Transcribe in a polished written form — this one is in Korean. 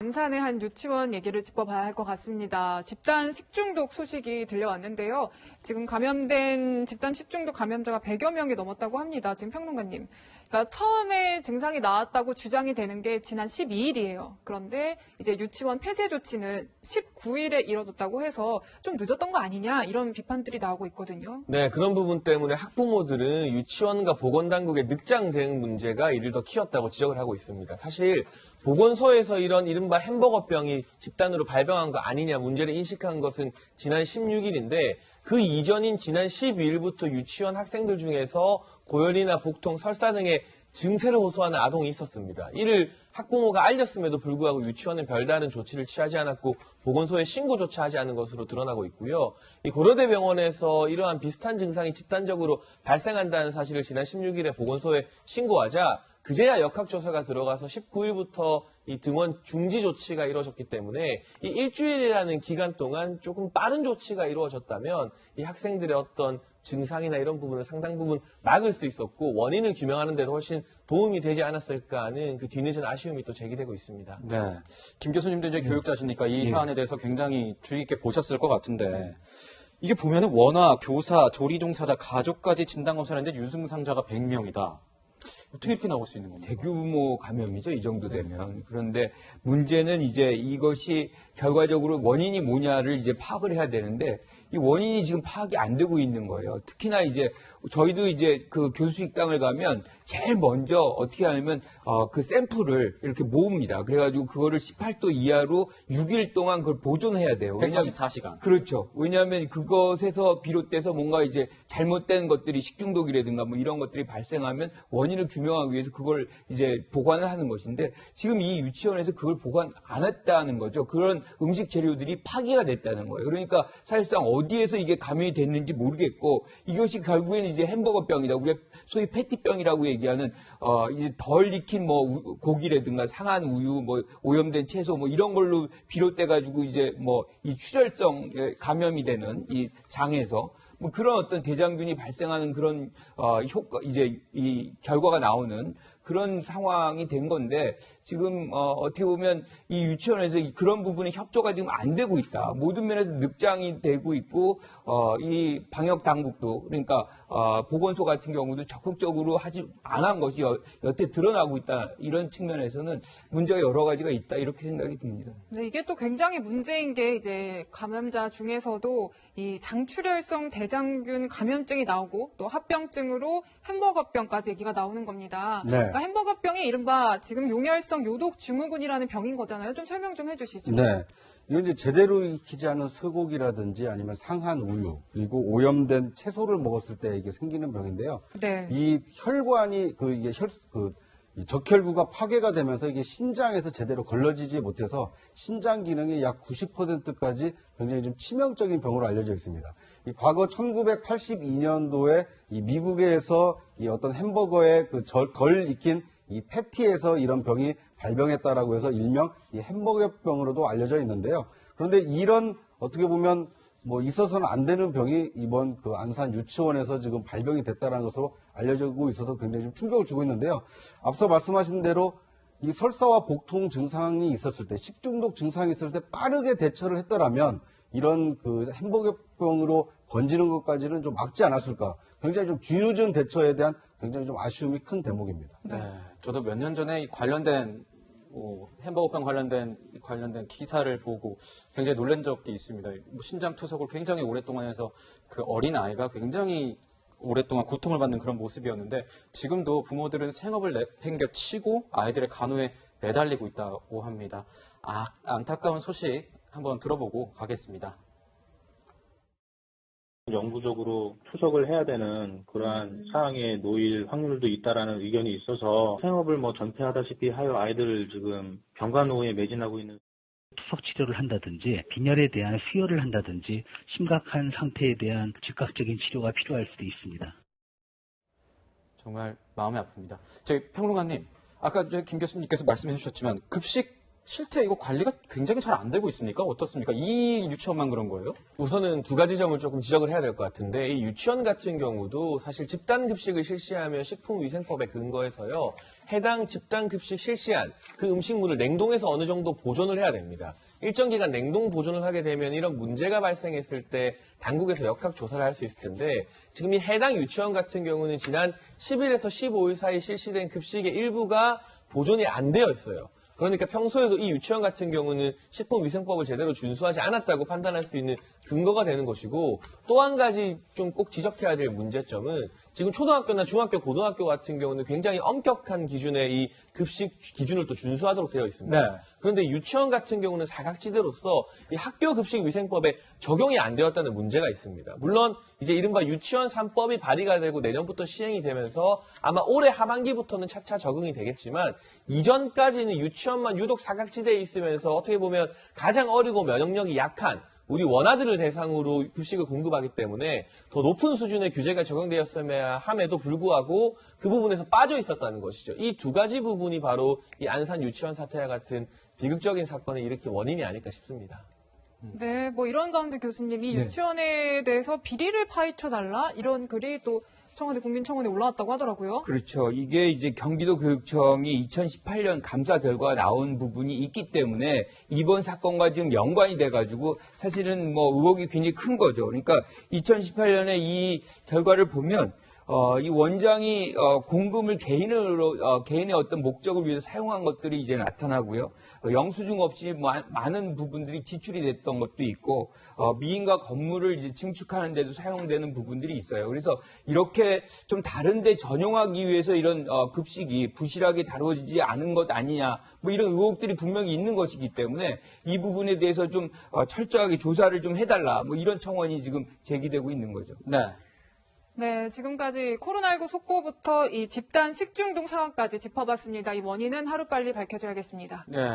안산의 한 유치원 얘기를 짚어봐야 할 것 같습니다. 집단 식중독 소식이 들려왔는데요. 지금 집단 식중독 감염자가 100여 명이 넘었다고 합니다. 지금 평론가님. 그러니까 처음에 증상이 나왔다고 주장이 되는 게 지난 12일이에요. 그런데 이제 유치원 폐쇄 조치는 19일에 이뤄졌다고 해서 좀 늦었던 거 아니냐 이런 비판들이 나오고 있거든요. 네, 그런 부분 때문에 학부모들은 유치원과 보건당국의 늑장 대응 문제가 이를 더 키웠다고 지적을 하고 있습니다. 사실 보건소에서 이런 이른바 햄버거병이 집단으로 발병한 거 아니냐 문제를 인식한 것은 지난 16일인데 그 이전인 지난 12일부터 유치원 학생들 중에서 고열이나 복통, 설사 등의 증세를 호소하는 아동이 있었습니다. 이를 학부모가 알렸음에도 불구하고 유치원은 별다른 조치를 취하지 않았고 보건소에 신고조차 하지 않은 것으로 드러나고 있고요. 이 고려대병원에서 이러한 비슷한 증상이 집단적으로 발생한다는 사실을 지난 16일에 보건소에 신고하자 그제야 역학조사가 들어가서 19일부터 이 등원 중지 조치가 이루어졌기 때문에 이 일주일이라는 기간 동안 조금 빠른 조치가 이루어졌다면 이 학생들의 어떤 증상이나 이런 부분을 상당 부분 막을 수 있었고 원인을 규명하는 데도 훨씬 도움이 되지 않았을까 하는 그 뒤늦은 아쉬움이 또 제기되고 있습니다. 네. 김 교수님도 이제 교육자시니까 이 사안에 대해서 굉장히 주의 깊게 보셨을 것 같은데 이게 보면은 원화, 교사, 조리 종사자, 가족까지 진단검사를 했는데 유증상자가 100명이다. 어떻게 이렇게 나올 수 있는 겁니까? 대규모 감염이죠, 이 정도 되면. 그런데 문제는 이제 이것이 결과적으로 원인이 뭐냐를 이제 파악을 해야 되는데 이 원인이 지금 파악이 안 되고 있는 거예요. 특히나 이제 저희도 이제 그 교수식당을 가면 제일 먼저 어떻게 하냐면 그 샘플을 이렇게 모읍니다. 그래가지고 그거를 18도 이하로 6일 동안 그걸 보존해야 돼요. 144시간. 그렇죠. 왜냐하면 그것에서 비롯돼서 뭔가 이제 잘못된 것들이 식중독이라든가 뭐 이런 것들이 발생하면 원인을 규명하기 위해서 그걸 이제 보관을 하는 것인데 지금 이 유치원에서 그걸 보관 안 했다는 거죠. 그런 음식 재료들이 파기가 됐다는 거예요. 그러니까 사실상 어디에서 이게 감염이 됐는지 모르겠고 이것이 결국엔 이제 햄버거병이다. 우리가 소위 패티병이라고 얘기하는 이제 덜 익힌 뭐 고기라든가 상한 우유, 뭐 오염된 채소 뭐 이런 걸로 비롯돼 가지고 이제 뭐 이 출혈성 감염이 되는 이 장에서 뭐 그런 어떤 대장균이 발생하는 그런 효과 이제 이 결과가 나오는 그런 상황이 된 건데 지금 어떻게 보면 이 유치원에서 그런 부분이 협조가 지금 안 되고 있다. 모든 면에서 늑장이 되고 있고 이 방역 당국도 그러니까 보건소 같은 경우도 적극적으로 하지 안 한 것이 여태 드러나고 있다. 이런 측면에서는 문제가 여러 가지가 있다. 이렇게 생각이 듭니다. 네, 이게 또 굉장히 문제인 게 이제 감염자 중에서도 이 장출혈성 대장균 감염증이 나오고 또 합병증으로 햄버거병까지 얘기가 나오는 겁니다. 네. 그러니까 햄버거병이 이른바 지금 용혈성 요독 증후군이라는 병인 거잖아요. 좀 설명 좀 해주시죠. 네. 이건 이제 제대로 익히지 않은 쇠고기라든지 아니면 상한 우유 그리고 오염된 채소를 먹었을 때 이게 생기는 병인데요. 네. 이 혈관이 이 적혈구가 파괴가 되면서 이게 신장에서 제대로 걸러지지 못해서 신장 기능의 약 90%까지 굉장히 좀 치명적인 병으로 알려져 있습니다. 이 과거 1982년도에 이 미국에서 이 어떤 햄버거의 덜 익힌 이 패티에서 이런 병이 발병했다라고 해서 일명 이 햄버거병으로도 알려져 있는데요. 그런데 이런 어떻게 보면 뭐 있어서는 안 되는 병이 이번 그 안산 유치원에서 지금 발병이 됐다는 것으로 알려지고 있어서 굉장히 좀 충격을 주고 있는데요. 앞서 말씀하신 대로 이 설사와 복통 증상이 있었을 때, 식중독 증상이 있을 때 빠르게 대처를 했더라면 이런 그 햄버거병으로 번지는 것까지는 좀 막지 않았을까. 굉장히 좀 뒤늦은 대처에 대한 굉장히 좀 아쉬움이 큰 대목입니다. 네. 저도 몇 년 전에 이 관련된 햄버거병 관련된 기사를 보고 굉장히 놀란 적이 있습니다. 신장 투석을 굉장히 오랫동안 해서 그 어린 아이가 굉장히 오랫동안 고통을 받는 그런 모습이었는데 지금도 부모들은 생업을 내팽개치고 아이들의 간호에 매달리고 있다고 합니다. 안타까운 소식 한번 들어보고 가겠습니다. 영구적으로 투석을 해야 되는 그러한 상황에 놓일 확률도 있다라는 의견이 있어서 생업을 전폐하다시피 하여 아이들을 지금 병간호에 매진하고 있는 투석 치료를 한다든지 빈혈에 대한 수혈을 한다든지 심각한 상태에 대한 즉각적인 치료가 필요할 수도 있습니다. 정말 마음이 아픕니다. 저희 평론가님, 아까 김 교수님께서 말씀해 주셨지만 급식 실제 이거 관리가 굉장히 잘 안 되고 있습니까? 어떻습니까? 이 유치원만 그런 거예요? 우선은 두 가지 점을 조금 지적을 해야 될 것 같은데 이 유치원 같은 경우도 사실 집단급식을 실시하며 식품위생법에 근거해서요. 해당 집단급식 실시한 그 음식물을 냉동해서 어느 정도 보존을 해야 됩니다. 일정 기간 냉동 보존을 하게 되면 이런 문제가 발생했을 때 당국에서 역학조사를 할 수 있을 텐데 지금 이 해당 유치원 같은 경우는 지난 10일에서 15일 사이 실시된 급식의 일부가 보존이 안 되어 있어요. 그러니까 평소에도 이 유치원 같은 경우는 식품위생법을 제대로 준수하지 않았다고 판단할 수 있는 근거가 되는 것이고 또 한 가지 좀 꼭 지적해야 될 문제점은 지금 초등학교나 중학교, 고등학교 같은 경우는 굉장히 엄격한 기준의 이 급식 기준을 또 준수하도록 되어 있습니다. 네. 그런데 유치원 같은 경우는 사각지대로서 이 학교 급식 위생법에 적용이 안 되었다는 문제가 있습니다. 물론 이제 이른바 유치원 3법이 발의가 되고 내년부터 시행이 되면서 아마 올해 하반기부터는 차차 적응이 되겠지만 이전까지는 유치원만 유독 사각지대에 있으면서 어떻게 보면 가장 어리고 면역력이 약한 우리 원아들을 대상으로 급식을 공급하기 때문에 더 높은 수준의 규제가 적용되었음에야 함에도 불구하고 그 부분에서 빠져 있었다는 것이죠. 이 두 가지 부분이 바로 이 안산 유치원 사태와 같은 비극적인 사건을 일으킨 원인이 아닐까 싶습니다. 네, 뭐 이런 가운데 교수님, 이 유치원에 대해서 비리를 파헤쳐달라? 이런 글이 또 청와대 국민청원에 올라왔다고 하더라고요. 그렇죠. 이게 이제 경기도 교육청이 2018년 감사 결과가 나온 부분이 있기 때문에 이번 사건과 지금 연관이 돼가지고 사실은 뭐 의혹이 굉장히 큰 거죠. 그러니까 2018년에 이 결과를 보면 이 원장이 공금을 개인의 어떤 목적을 위해서 사용한 것들이 이제 나타나고요. 영수증 없이 많은 부분들이 지출이 됐던 것도 있고, 미인가 건물을 이제 증축하는 데도 사용되는 부분들이 있어요. 그래서 이렇게 좀 다른데 전용하기 위해서 이런 급식이 부실하게 다뤄지지 않은 것 아니냐, 뭐 이런 의혹들이 분명히 있는 것이기 때문에 이 부분에 대해서 좀 철저하게 조사를 좀 해달라, 뭐 이런 청원이 지금 제기되고 있는 거죠. 네. 네, 지금까지 코로나19 속보부터 이 집단 식중독 상황까지 짚어봤습니다. 이 원인은 하루빨리 밝혀져야겠습니다. 네.